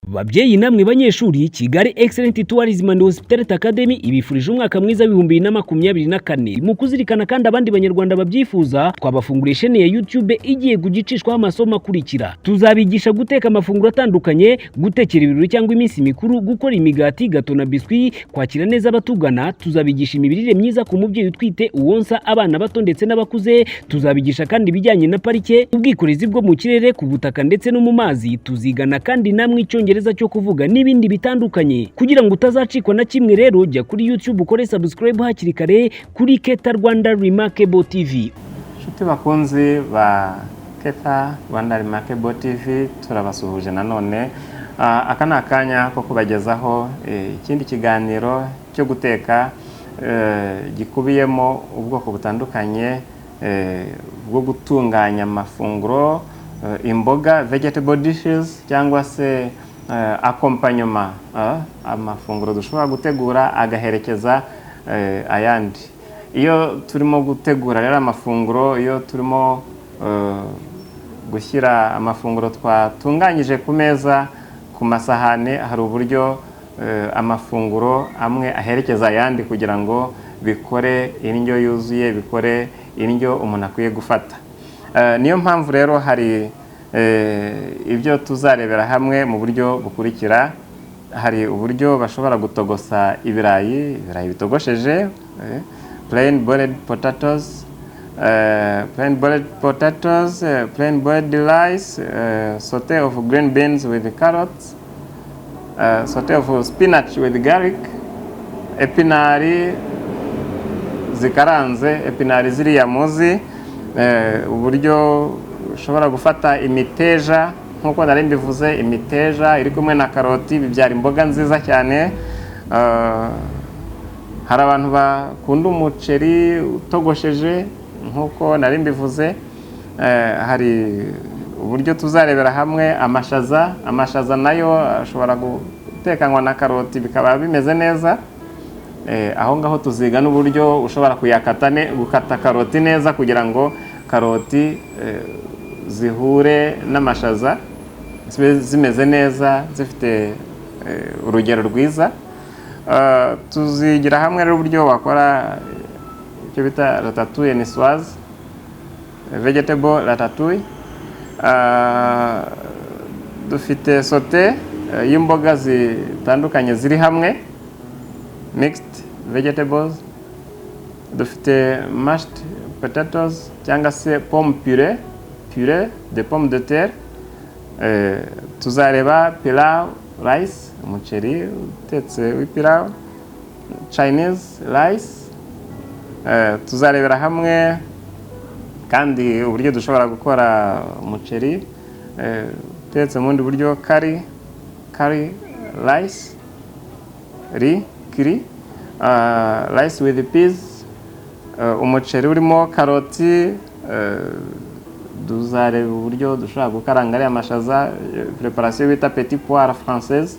Babyeyi namwe banyeshuri, Kigali Excellent Tourism and Hospitality Academy ibifurije umwaka mwiza w'ibihumbi 2024. Mu kuzirikana kandi abandi banyarwanda babyifuza, twabafunguriye chaîne ya YouTube igiye kugicishwaho amasomo akurikira. Tuzabigisha guteka amafunguro atandukanye, gutekera ibirori cyangwa iminsi mikuru, gukora imigati, gato na biscuit, kwakira neza abatugana. Tuzabigisha imirire myiza ku mubyeyi utwite, uwonsa, abana bato ndetse n'abakuze. Tuzabigisha kandi ibijyanye na parike, ubwikorezi bwo mu kirere, ku butaka ndetse no mu mazi. Tuzigana kandi namwe icyongereza cyo kuvuga n'ibindi bitandukanye. Kugira ngo utazacikwa na kimwe rero, jya kuri YouTube ukore subscribe hakiri kare kuri Keta Rwanda Remarkable TV. Nshuti bakunzi ba Keta Rwanda Remarkable TV, turabasuhuje nanone. Aka ni akanya ko kubagezaho ikindi kiganiro cyo guteka gikubiyemo ubwoko butandukanye bwo gutunganya amafunguro, imboga vegetable dishes cyangwa se accompagnement, amafunguro dushobora gutegura agaherekeza ayandi. Iyo turimo gutegura rero amafunguro, iyo turimo gushyira amafunguro twatunganyije ku meza ku masahane, hari uburyo amafunguro amwe aherekeza ayandi kugira ngo bikore indyo yuzuye, bikore indyo umuntu akwiye gufata. Niyo mpamvu rero hari ibyo tuzarebera hamwe mu buryo bukurikira. Hari uburyo bashobora gutogosa ibirayi bitogosheje, plain boiled potatoes, plain boiled rice, sauté of green beans with carrots, sauté of spinach with garlic, epinari zikaranze, epinari ziriya muzi. Uburyo ushobora gufata imiteja, nkuko nari mbivuze, imiteja iri kumwe na karoti bibyara imboga nziza cyane. Hari abantu bakunda umuceri utogosheje nkuko nari mbivuze. Hari uburyo tuzarebera hamwe amashaza nayo ashobora gutekanywa na karoti bikaba bimeze neza. Aho ngaho tuziga n'uburyo ushobora gukata karoti neza kugira ngo karoti zihure n'amashaza zimeze neza, zifite urugero rwiza. Tuzigira hamwe rero uburyo wakora icyo bita ratatouille niçoise, vegetable ratatouille. Dufite sauté y'imboga zitandukanye ziri hamwe, mixed vegetables. Dufite mashed potatoes cyangwa se pomme purée de pommes de terre. Tuzareba pilau rice, umuceri utetse w'ipilau, Chinese rice. Tuzarebera hamwe kandi uburyo dushobora gukora umuceri utetse mu bundi buryo, curry rice, rice with peas, umuceri urimo karoti. Tuzareba uburyo dushobora gukaranga ariya amashaza, preparation bita petit poire française.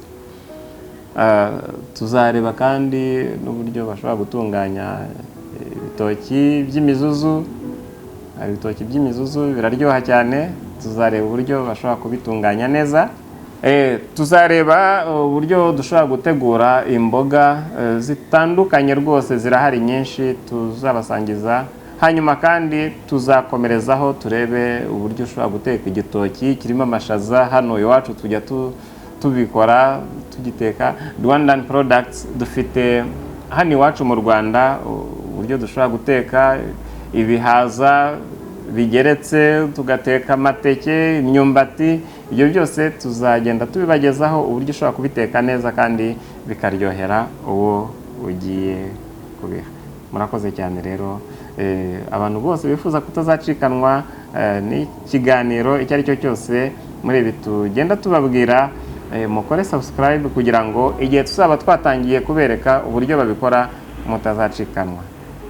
Tuzareba kandi n'uburyo bashobora gutunganya ibitoki by'imizuzu. Ibitoki by'imizuzu biraryoha cyane, tuzareba uburyo bashobora kubitunganya neza. Tuzareba uburyo dushobora gutegura imboga zitandukanye rwose, zirahari nyinshi tuzabasangiza. Hanyuma kandi tuzakomerezaho turebe uburyo ushobora guteka igitoki kirimo amashaza. Hano iwacu tujya tubikora, tugiteka Rwandan products. Dufite hano iwacu mu Rwanda uburyo dushobora guteka ibihaza bigeretse, tugateka amateke, imyumbati. Ibyo byose tuzagenda tubibagezaho uburyo ushobora kubiteka neza kandi bikaryohera uwo ugiye kubiha. Murakoze cyane rero. Abantu bose bifuza kutazacikanwa n'ikiganiro icyo ari cyo cyose muri ibi tugenda tubabwira, mukore subscribe kugira ngo igihe tuzaba twatangiye kubereka uburyo babikora mutazacikanwa.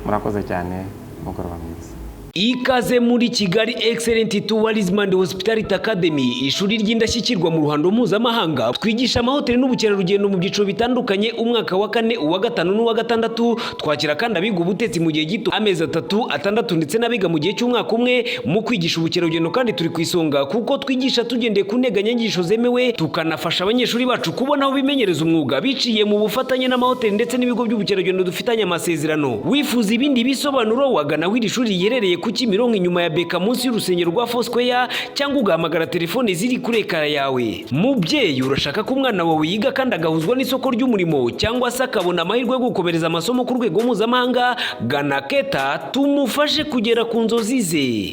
Murakoze cyane, mugoroba mwiza. Ikaze muri Kigali Excellent Tourism and Hospitality Academy, ishuri ry'indashyikirwa mu ruhando mpuzamahanga. Twigisha amahoteli n'ubukerarugendo mu byiciro bitandukanye, umwaka wa 4, uwa 5 n'uwa 6. Twakira kandi abiga ubutetsi mu gihe gito, amezi 3, 6 ndetse n'abiga mu gihe cy'umwaka umwe. Mu kwigisha ubukerarugendo kandi turi ku isonga kuko twigisha tugendeye ku nteganyanyigisho zemewe, tukanafasha abanyeshuri bacu kubona aho bimenyereza umwuga biciye mu bufatanye n'amahoteli ndetse n'ibigo by'ubukerarugendo dufitanye amasezerano. Wifuza ibindi bisobanuro, wagana aho iri shuri riherereye ku Kimironko inyuma ya Beka munsi y'urusengero rwa Foursquare, cyangwa ugahamagara telefone ziri kuri ekara yawe. Mubyeyi, urashaka ko umwana wawe yiga kandi agahuzwa n'isoko ry'umurimo cyangwa se akabona amahirwe yo gukomereza amasomo ku rwego mpuzamahanga, gana Keta tumufashe kugera ku nzozi ze.